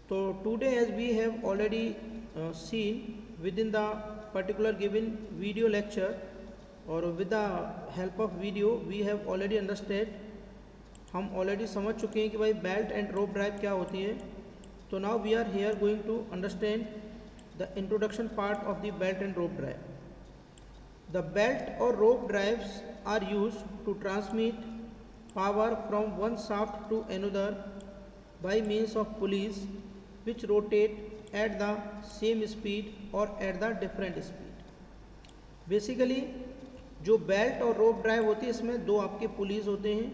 तो today as we have already seen within the particular given video lecture or with the help of video we have already understood, हम already समझ चुके हैं कि भाई belt and rope drive क्या होती है. तो now we are here going to understand the introduction part of the belt and rope drive. The belt और rope drives are use to transmit power from one shaft to another by means of pulleys which rotate at the same speed or at the different speed. Basically जो belt और rope drive होती है इसमें दो आपके pulleys होते हैं,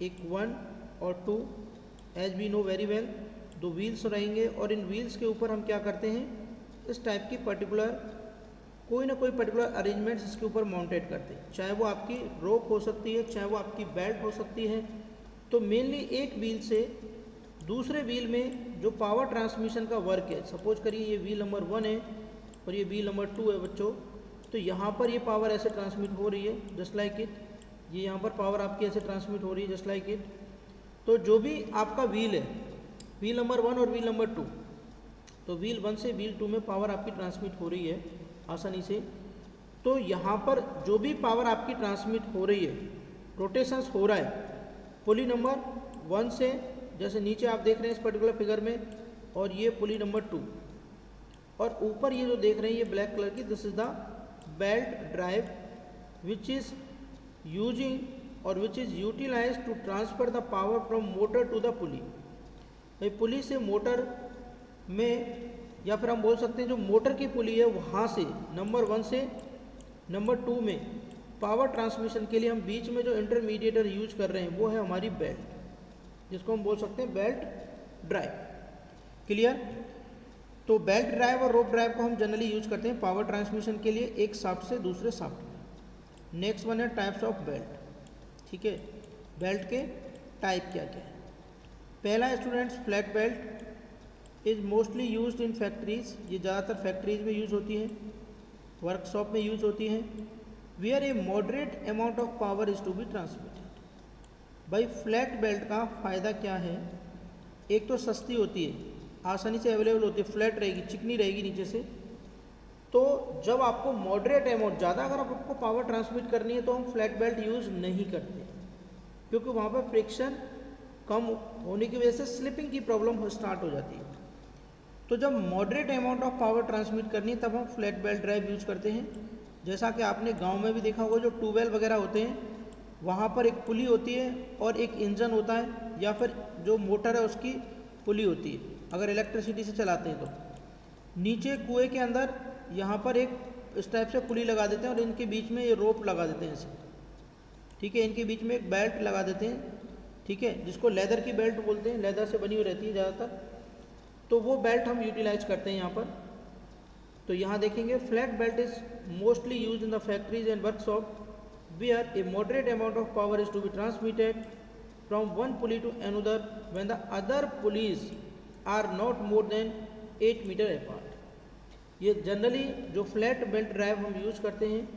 एक 1 और 2. As we know very well दो व्हील्स रहेंगे और इन व्हील्स के ऊपर हम क्या करते हैं, इस टाइप की पर्टिकुलर कोई ना कोई पर्टिकुलर अरेंजमेंट्स इसके ऊपर माउंटेड करते हैं, चाहे वो आपकी रोप हो सकती है, चाहे वो आपकी बेल्ट हो सकती है. तो मेनली एक व्हील से दूसरे व्हील में जो पावर ट्रांसमिशन का वर्क है, सपोज करिए ये व्हील नंबर 1 है और ये व्हील नंबर 2 है बच्चों, तो यहाँ पर ये पावर ऐसे ट्रांसमिट हो रही है जस्ट लाइक इट, ये यहाँ पर पावर आपकी ऐसे ट्रांसमिट हो रही है जस्ट लाइक इट. तो जो भी आपका व्हील है, व्हील नंबर 1 और व्हील नंबर 2, तो व्हील 1 से व्हील 2 में पावर आपकी ट्रांसमिट हो रही है आसानी से. तो यहाँ पर जो भी पावर आपकी ट्रांसमिट हो रही है, रोटेशंस हो रहा है पुली नंबर 1 से, जैसे नीचे आप देख रहे हैं इस पर्टिकुलर फिगर में, और ये पुली नंबर 2, और ऊपर ये जो देख रहे हैं ये ब्लैक कलर की, this is the belt drive which is using और which is utilise to transfer the power from motor to the pulley. भाई पुली से मोटर में, या फिर हम बोल सकते हैं जो मोटर की पुली है वहाँ से नंबर 1 से नंबर 2 में पावर ट्रांसमिशन के लिए हम बीच में जो इंटरमीडिएटर यूज कर रहे हैं वो है हमारी बेल्ट, जिसको हम बोल सकते हैं बेल्ट ड्राइव. क्लियर. तो बेल्ट ड्राइव और रोप ड्राइव को हम जनरली यूज करते हैं पावर ट्रांसमिशन के लिए एक शाफ्ट से दूसरे शाफ्ट में. नेक्स्ट वन है टाइप्स ऑफ बेल्ट. ठीक है, बेल्ट के टाइप क्या क्या है. पहला students flat belt is mostly used in factories, ये ज़्यादातर फैक्ट्रीज में यूज़ होती हैं, वर्कशॉप में यूज़ होती हैं. Where a moderate amount of power is to be transmitted. भाई फ्लैट बेल्ट का फ़ायदा क्या है, एक तो सस्ती होती है, आसानी से अवेलेबल होती है, फ्लैट रहेगी, चिकनी रहेगी नीचे से. तो जब आपको मॉडरेट अमाउंट, ज़्यादा अगर आपको पावर ट्रांसमिट करनी है तो हम फ्लैट बेल्ट यूज़ नहीं करते, क्योंकि वहाँ पर फ्रिक्शन कम होने की वजह से स्लिपिंग की प्रॉब्लम स्टार्ट हो जाती है. तो जब moderate amount of power transmit करनी है तब हम फ्लैट बेल्ट ड्राइव यूज़ करते हैं. जैसा कि आपने गांव में भी देखा होगा, जो ट्यूबवेल वगैरह होते हैं वहाँ पर एक पुली होती है और एक इंजन होता है, या फिर जो मोटर है उसकी पुली होती है अगर इलेक्ट्रिसिटी से चलाते हैं तो. नीचे कुएं के अंदर यहाँ पर एक इस टाइप से पुली लगा देते हैं और इनके बीच में ये रोप लगा देते हैं ऐसे. ठीक है, इनके बीच में एक बेल्ट लगा देते हैं. ठीक है, जिसको लेदर की बेल्ट बोलते हैं, लेदर से बनी हुई रहती है ज़्यादातर. तो वो बेल्ट हम यूटिलाइज करते हैं यहाँ पर. तो यहाँ देखेंगे flat belt is mostly use in the factories and workshop where a moderate amount of power is to be transmitted from one pulley to another when the other pulleys are not more than 8 meter apart. ये generally जो flat belt drive हम use करते हैं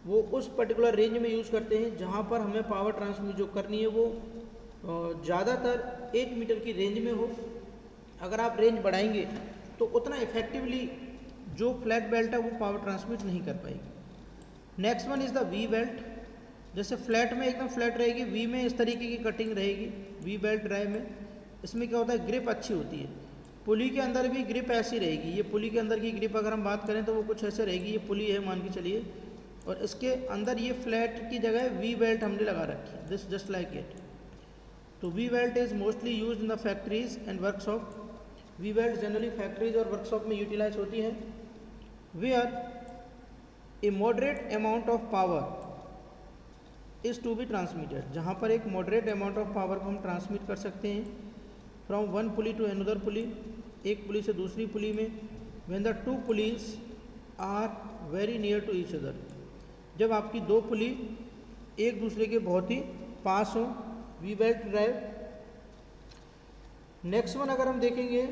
वो उस particular range में use करते हैं जहाँ पर हमें पावर ट्रांसमिट जो करनी है वो ज़्यादातर 8 मीटर की रेंज में हो. अगर आप रेंज बढ़ाएंगे तो उतना इफेक्टिवली जो फ्लैट बेल्ट है वो पावर ट्रांसमिट नहीं कर पाएगी. Next one is the we belt. जैसे फ्लैट में एकदम फ्लैट रहेगी, वी में इस तरीके की कटिंग रहेगी. वी बेल्ट ड्राइव में इसमें क्या होता है, ग्रिप अच्छी होती है. पुली के अंदर भी ग्रिप ऐसी रहेगी. ये पुली के अंदर की ग्रिप अगर हम बात करें तो वो कुछ ऐसे रहेगी. ये पुली है मान के चलिए, और इसके अंदर ये फ्लैट की जगह वी बेल्ट हमने लगा रखी है, दिस जस्ट लाइक इट. तो V belt is mostly use in the factories and workshop. V belt generally factories और वर्कशॉप में यूटिलाइज होती है. Where a moderate amount of power is to be transmitted, जहाँ पर एक मॉडरेट अमाउंट ऑफ पावर को हम ट्रांसमिट कर सकते हैं from one pulley to another pulley, एक पुली से दूसरी पुली में. When the two pulleys are very near to each other, जब आपकी दो पुली एक दूसरे के बहुत ही पास हों. We belt drive. Next one अगर हम देखेंगे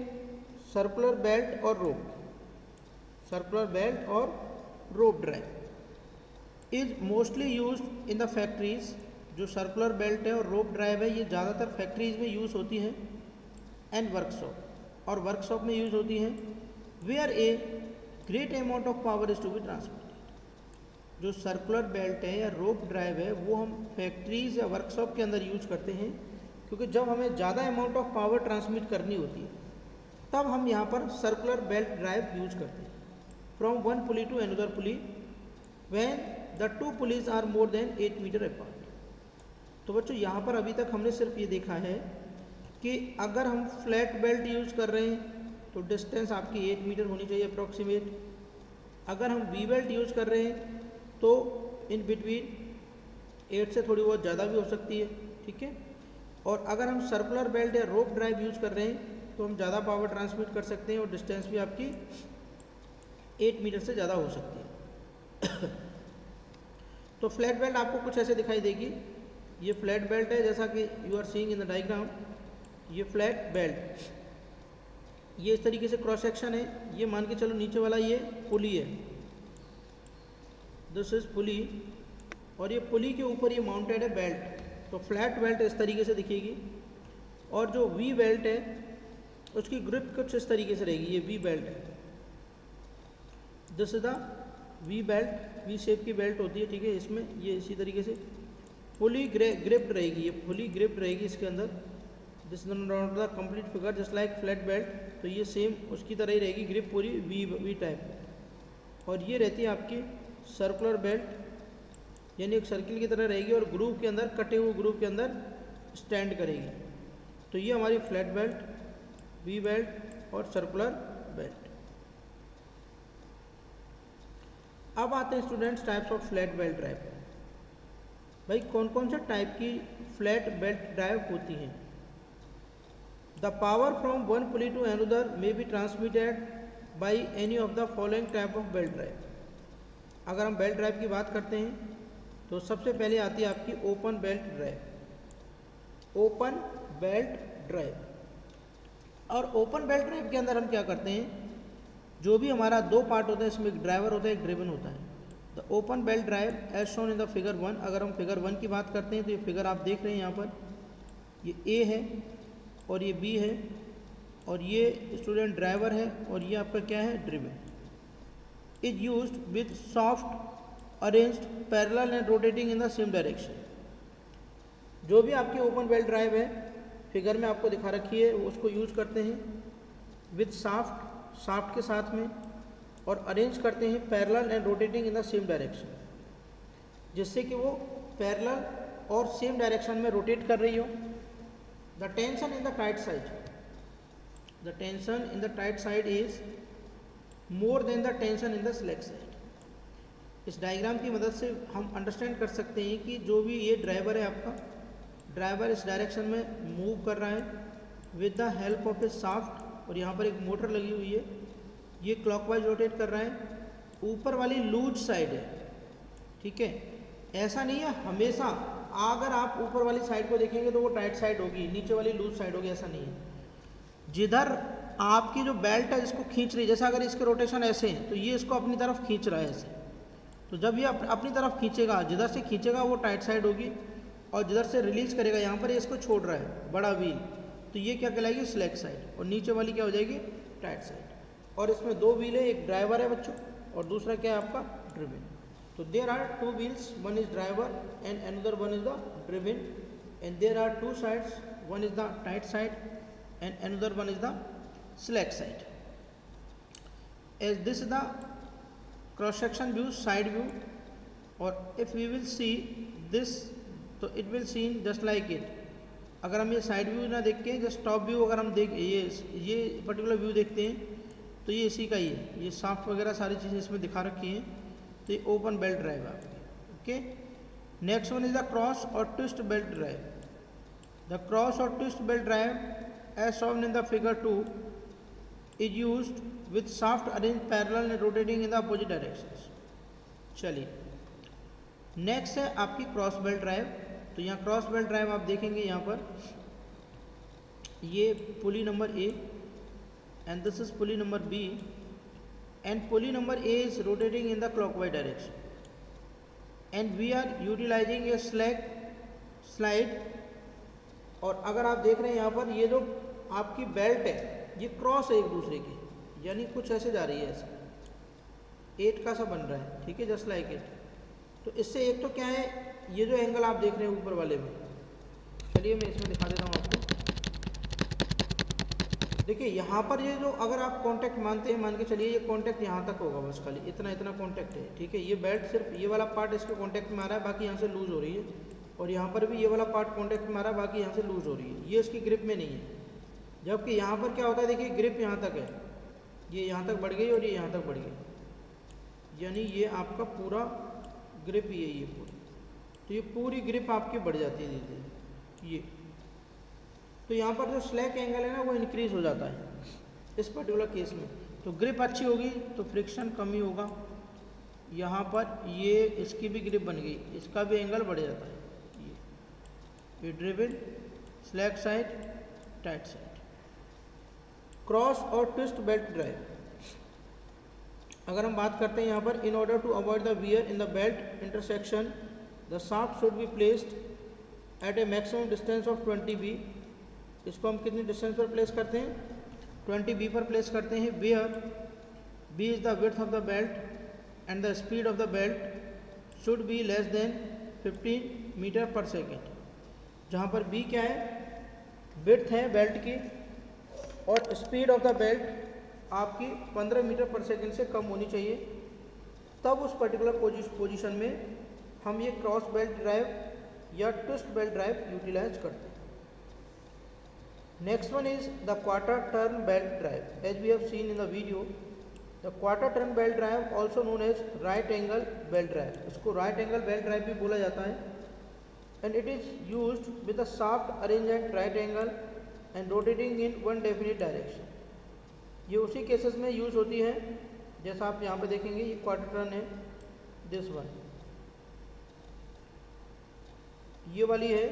सर्कुलर बेल्ट और रोप. सर्कुलर बेल्ट और rope drive is mostly use in the factories. जो सर्कुलर बेल्ट है और रोप ड्राइव है ये ज़्यादातर फैक्ट्रीज में यूज़ होती हैं एंड वर्कशॉप. और वर्कशॉप में यूज होती हैं, where a great amount of power is to be transmitted. जो सर्कुलर बेल्ट है या रोप ड्राइव है वो हम फैक्ट्रीज या वर्कशॉप के अंदर यूज करते हैं, क्योंकि जब हमें ज़्यादा अमाउंट ऑफ पावर ट्रांसमिट करनी होती है तब हम यहाँ पर सर्कुलर बेल्ट ड्राइव यूज करते हैं। From one pulley to another pulley when the two pulleys are more than 8 meter apart. तो बच्चों यहाँ पर अभी तक हमने सिर्फ ये देखा है कि अगर हम फ्लैट बेल्ट यूज कर रहे हैं तो डिस्टेंस आपकी 8 मीटर होनी चाहिए अप्रॉक्सीमेट। अगर हम वी बेल्ट यूज कर रहे हैं तो इन बिटवीन 8 से थोड़ी बहुत ज़्यादा भी हो सकती है, ठीक है। और अगर हम सर्कुलर बेल्ट या रोप ड्राइव यूज कर रहे हैं तो हम ज़्यादा पावर ट्रांसमिट कर सकते हैं और डिस्टेंस भी आपकी 8 मीटर से ज़्यादा हो सकती है। तो फ्लैट बेल्ट आपको कुछ ऐसे दिखाई देगी। ये फ्लैट बेल्ट है, जैसा कि you are seeing in the diagram. ये फ्लैट बेल्ट, ये इस तरीके से क्रॉस सेक्शन है। ये मान के चलो नीचे वाला ये पुली है, दिस इज पुली, और ये पुली के ऊपर ये माउंटेड है बेल्ट। तो फ्लैट बेल्ट इस तरीके से दिखेगी। और जो वी बेल्ट है उसकी ग्रिप कुछ इस तरीके से रहेगी। ये वी बेल्ट है, this is the we belt, V shape की बेल्ट होती है, ठीक है। इसमें ये इसी तरीके से फुली ग्रिप्ड रहेगी, ये फुली ग्रिप्ड रहेगी इसके अंदर। This is not the complete figure just like flat belt. तो ये सेम उसकी तरह ही रहेगी, ग्रिप पूरी वी टाइप। और ये रहती है आपकी सर्कुलर बेल्ट, यानी एक सर्किल की तरह रहेगी और ग्रूव के अंदर, कटे हुए ग्रूव के अंदर स्टैंड करेगी। तो ये हमारी फ्लैट बेल्ट, वी बेल्ट और सर्कुलर बेल्ट। अब आते हैं students types of flat belt drive. भाई कौन कौन से टाइप की फ्लैट बेल्ट ड्राइव होती हैं। The power from one pulley to another may be transmitted by any of the following type of belt drive. अगर हम बेल्ट ड्राइव की बात करते हैं तो सबसे पहले आती है आपकी open belt drive. Open belt drive. और ओपन बेल्ट ड्राइव के अंदर हम क्या करते हैं, जो भी हमारा दो पार्ट होते हैं, इसमें एक ड्राइवर होता है, एक ड्रिवन होता है। The open belt drive as shown in the figure 1। अगर हम फिगर 1 की बात करते हैं तो ये फिगर आप देख रहे हैं यहाँ पर, ये ए है और ये बी है और ये स्टूडेंट ड्राइवर है और ये आपका क्या है, driven. Is used with soft arranged parallel and rotating in the same direction. जो भी आपकी ओपन बेल्ट ड्राइव है फिगर में आपको दिखा रखी है, उसको यूज करते हैं विथ शाफ्ट के साथ में, और अरेंज करते हैं parallel and rotating in the same direction, जिससे कि वो पैरेलल और सेम डायरेक्शन में रोटेट कर रही हो। The tension in the tight side, the tension in the tight side is more than the tension in the slack side. इस diagram की मदद से हम अंडरस्टैंड कर सकते हैं कि जो भी ये ड्राइवर है आपका, ड्राइवर इस डायरेक्शन में मूव कर रहा है with the help of A shaft, और यहाँ पर एक मोटर लगी हुई है, ये क्लॉकवाइज रोटेट कर रहा है। ऊपर वाली लूज साइड है, ठीक है। ऐसा नहीं है हमेशा, अगर आप ऊपर वाली साइड को देखेंगे तो वो टाइट साइड होगी, नीचे वाली लूज साइड होगी, ऐसा नहीं है। जिधर आपकी जो बेल्ट है जिसको खींच रही है, जैसा अगर इसके रोटेशन ऐसे हैं तो ये इसको अपनी तरफ खींच रहा है ऐसे, तो जब ये अपनी तरफ खींचेगा, जिधर से खींचेगा वो टाइट साइड होगी, और जिधर से रिलीज करेगा यहाँ पर ये इसको छोड़ रहा है बड़ा व्हील, तो ये क्या कहलाएगी, स्लैक साइड, और नीचे वाली क्या हो जाएगी, टाइट साइड। और इसमें दो व्हील है, एक ड्राइवर है बच्चों और दूसरा क्या है आपका, ड्रिवन। तो there are two wheels, one is driver and another one is the driven, and there are two sides, one is the tight side and another one is the slack side. As this is the cross section view, side view, or if we will see this, तो it will seen just like it. अगर हम ये side view ना देख के just top view अगर हम देख ये पर्टिकुलर व्यू देखते हैं तो ये इसी का ही है, ये शाफ्ट वगैरह सारी चीज़ें इसमें दिखा रखी हैं। तो ये ओपन बेल्ट ड्राइव है आपकी, okay. Next one is the cross और twist belt drive. The cross और twist belt drive as shown in the figure 2 is used with shaft arranged parallel and rotating in the opposite directions। चलिए next है आपकी cross belt drive. तो यहाँ cross belt drive आप देखेंगे यहाँ पर ये pulley number A and this is pulley number B, and pulley number A is rotating in the clockwise direction and we are utilizing a slide. और अगर आप देख रहे हैं यहाँ पर ये जो आपकी बेल्ट है ये क्रॉस है एक दूसरे के, यानी कुछ ऐसे जा रही है, ऐसे 8 का सा बन रहा है, ठीक है, जस्ट लाइक इट। तो इससे एक तो क्या है, ये जो एंगल आप देख रहे हैं ऊपर वाले में, चलिए मैं इसमें दिखा देता हूँ आपको। देखिए यहाँ पर ये जो, अगर आप कांटेक्ट मानते हैं, मान के चलिए ये कांटेक्ट यहाँ तक होगा, बस खाली इतना इतना कांटेक्ट है, ठीक है। ये बेल्ट सिर्फ ये वाला पार्ट इसके कांटेक्ट में आ रहा है, बाकी यहाँ से लूज हो रही है, और यहाँ पर भी ये वाला पार्ट कांटेक्ट में आ रहा है, बाकी यहाँ से लूज हो रही है, ये इसकी ग्रिप में नहीं है। जबकि यहाँ पर क्या होता है, देखिए ग्रिप यहाँ तक है, ये यहाँ तक बढ़ गई और ये यहाँ तक बढ़ गई, यानी ये आपका पूरा ग्रिप ही है ये पूरी, तो ये पूरी ग्रिप आपकी बढ़ जाती है धीरे ये। तो यहाँ पर जो स्लैक एंगल है ना वो इंक्रीज हो जाता है इस पर्टिकुलर केस में। तो ग्रिप अच्छी होगी तो फ्रिक्शन कम ही होगा। यहाँ पर ये इसकी भी ग्रिप बन गई, इसका भी एंगल बढ़ जाता है। ये driven, slack side, tight side. Cross और ट्विस्ट बेल्ट ड्राइव, अगर हम बात करते हैं यहाँ पर, in order to avoid the wear in the belt intersection the shaft should be placed at a maximum distance of 20 B. इसको हम कितने डिस्टेंस पर प्लेस करते हैं, 20 बी पर प्लेस करते हैं। Where B is the width of the belt and the speed of the belt should be less than 15 meter per second. जहाँ पर बी क्या है, विड्थ है बेल्ट की, और स्पीड ऑफ द बेल्ट आपकी 15 मीटर पर सेकेंड से कम होनी चाहिए, तब उस पर्टिकुलर पोजीशन में हम ये क्रॉस बेल्ट ड्राइव या ट्विस्ट बेल्ट ड्राइव यूटिलाइज करते हैं। Next one is the quarter turn belt drive. As we have seen in the video, the quarter turn belt drive also known as right angle belt drive. इसको right angle belt drive भी बोला जाता है, and it is used with the shaft arrange at right angle and rotating in one definite direction. ये उसी cases में use होती है जैसा आप यहाँ पे देखेंगे, ये क्वार्टर टर्न है, दिस वन ये वाली है,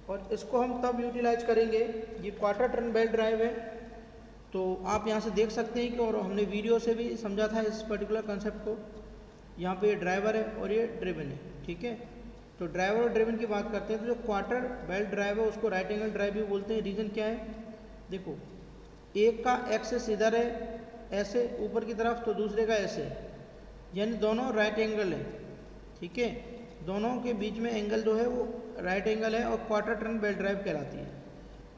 और इसको हम तब यूटिलाइज करेंगे, ये क्वार्टर टर्न बेल्ट ड्राइव है। तो आप यहाँ से देख सकते हैं कि, और हमने वीडियो से भी समझा था इस पर्टिकुलर कंसेप्ट को। यहाँ पे ये ड्राइवर है और ये ड्रिवन है, ठीक है। तो ड्राइवर और ड्रिवन की बात करते हैं, तो जो क्वार्टर बेल्ट ड्राइव है उसको राइट एंगल ड्राइव भी बोलते हैं। रीज़न क्या है, देखो एक का एक्सेस इधर है ऐसे ऊपर की तरफ, तो दूसरे का ऐसे, यानी दोनों राइट एंगल है, ठीक है। दोनों के बीच में एंगल जो है वो राइट एंगल है, और क्वार्टर टर्न बेल्ट ड्राइव कहलाती है।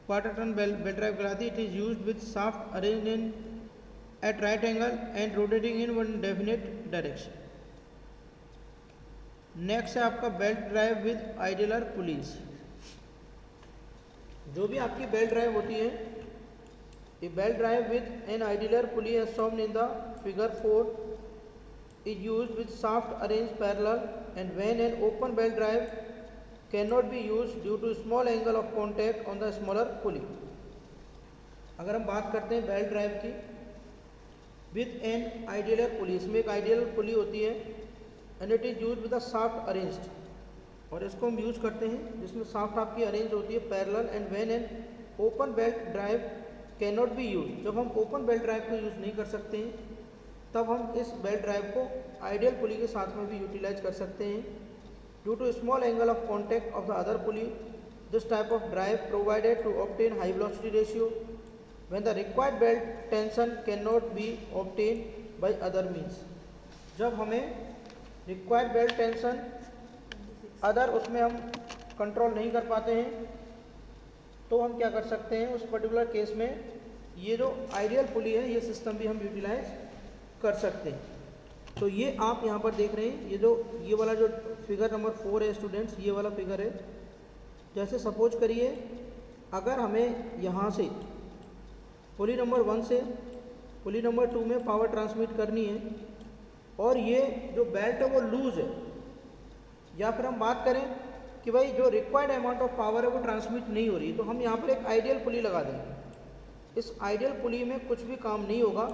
क्वार्टर टर्न बेल्ट ड्राइव कहलाती है। It is used with shaft arranged in at right angle and rotating in one definite direction. Next है आपका belt drive with idler pulleys. जो भी आपकी बेल्ट ड्राइव होती है, A belt drive with an ideal pulley as shown in the figure 4 is used with shaft arranged parallel, and when an open belt drive cannot be used due to small angle of contact on the smaller pulley। अगर हम बात करते हैं belt drive की with an ideal pulley, इसमें एक ideal पुली होती है, and it is used with a shaft arranged, और इसको हम यूज करते हैं जिसमें शाफ्ट आपकी अरेंज होती है parallel. And when an open belt drive cannot be use, जब हम ओपन बेल्ट ड्राइव को यूज़ नहीं कर सकते हैं तब हम इस बेल्ट ड्राइव को आइडियल पुली के साथ में भी यूटिलाइज कर सकते हैं। Due to small angle of contact of the other pulley, this type of drive provided to obtain high velocity ratio when the required belt tension can not be obtain by other means. जब हमें required belt tension other उसमें हम control नहीं कर पाते हैं, तो हम क्या कर सकते हैं उस पर्टिकुलर केस में, ये जो आइडियल पुली है ये सिस्टम भी हम यूटिलाइज कर सकते हैं। तो ये आप यहाँ पर देख रहे हैं, ये वाला जो फिगर नंबर 4 है स्टूडेंट्स, ये वाला फिगर है। जैसे सपोज करिए अगर हमें यहाँ से पुली नंबर 1 से पुली नंबर 2 में पावर ट्रांसमिट करनी है, और ये जो बेल्ट है वो लूज है, या फिर हम बात करें कि भाई जो रिक्वायर्ड अमाउंट ऑफ पावर है वो ट्रांसमिट नहीं हो रही, तो हम यहाँ पर एक आइडियल पुली लगा देंगे। इस आइडियल पुली में कुछ भी काम नहीं होगा,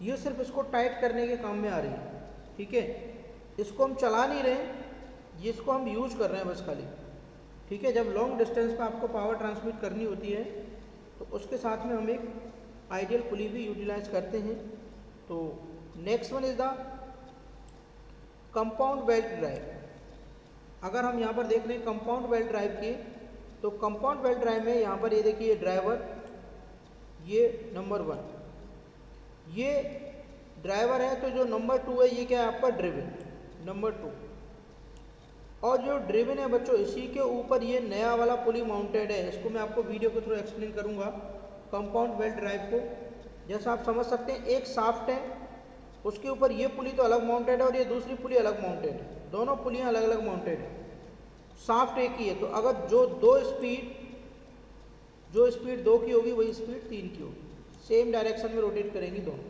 ये सिर्फ इसको टाइट करने के काम में आ रही है, ठीक है। इसको हम चला नहीं रहे, ये इसको हम यूज कर रहे हैं बस खाली, ठीक है। जब लॉन्ग डिस्टेंस पे आपको पावर ट्रांसमिट करनी होती है तो उसके साथ में हम एक आइडियल पुली भी यूटिलाइज करते हैं। तो next one is the compound belt drive. अगर हम यहाँ पर देख रहे हैं कंपाउंड बेल्ट ड्राइव की, तो कंपाउंड बेल्ट ड्राइव में यहाँ पर ये देखिए ड्राइवर, ये नंबर 1, ये ड्राइवर है, तो जो नंबर 2 है ये क्या है आपका ड्रिवन, नंबर 2। और जो ड्रिवन है बच्चों, इसी के ऊपर ये नया वाला पुली माउंटेड है, इसको मैं आपको वीडियो के थ्रू एक्सप्लेन करूंगा कंपाउंड बेल्ट ड्राइव को। जैसा आप समझ सकते हैं, एक शाफ्ट है, उसके ऊपर ये पुली तो अलग माउंटेड है और ये दूसरी पुली अलग माउंटेड है, दोनों पुलियाँ अलग अलग माउंटेड है, शाफ्ट एक ही है। तो अगर जो स्पीड 2 की होगी वही स्पीड 3 की होगी, सेम डायरेक्शन में रोटेट करेंगी दोनों।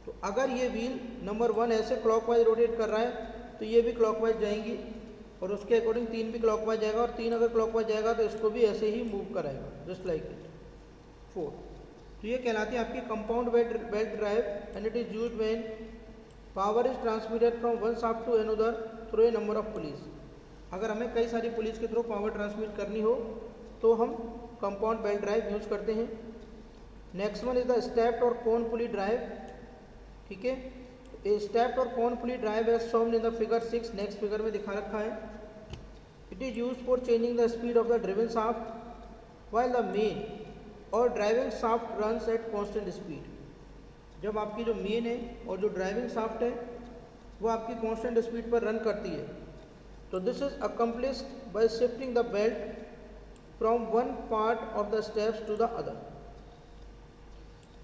तो अगर ये व्हील नंबर 1 ऐसे क्लॉकवाइज रोटेट कर रहा है तो ये भी क्लॉकवाइज जाएंगी, और उसके अकॉर्डिंग 3 भी क्लॉकवाइज जाएगा, और 3 अगर क्लॉकवाइज जाएगा तो इसको भी ऐसे ही मूव कराएगा, जस्ट लाइक इट। 4, तो ये कहलाती है आपकी compound belt drive, and it is used when power is transmitted from one shaft to another through a number of pulleys. अगर हमें कई सारी पुलिस के थ्रू पावर ट्रांसमिट करनी हो तो हम कंपाउंड बेल्ट ड्राइव यूज करते हैं। Next one is the stepped और कोन पुली ड्राइव, ठीक है। ए स्टेप्ड और cone pulley drive as shown in the figure 6, next figure में दिखा रखा है। It is used for changing the speed of the driven shaft while the main और driving shaft runs at constant speed. जब आपकी जो main है और जो ड्राइविंग शाफ्ट है वो आपकी कांस्टेंट स्पीड पर रन करती है, तो this is accomplished by shifting the belt from one part of the steps to the other.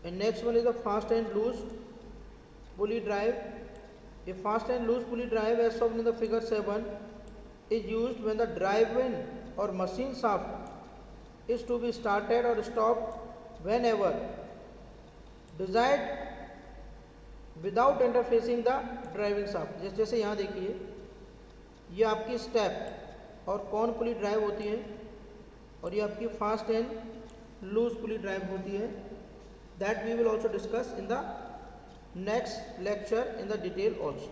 And next one is the fast and loose pulley drive. A fast and loose pulley drive as shown in the figure 7 is used when the drive-in or machine shaft is to be started or stopped whenever desired without interfacing the driving shaft। जैसे यहाँ देखिए, ये आपकी step और कौन पुली drive होती है, और ये आपकी fast and loose pulley drive होती है। That we will also discuss in the next lecture in the detail also.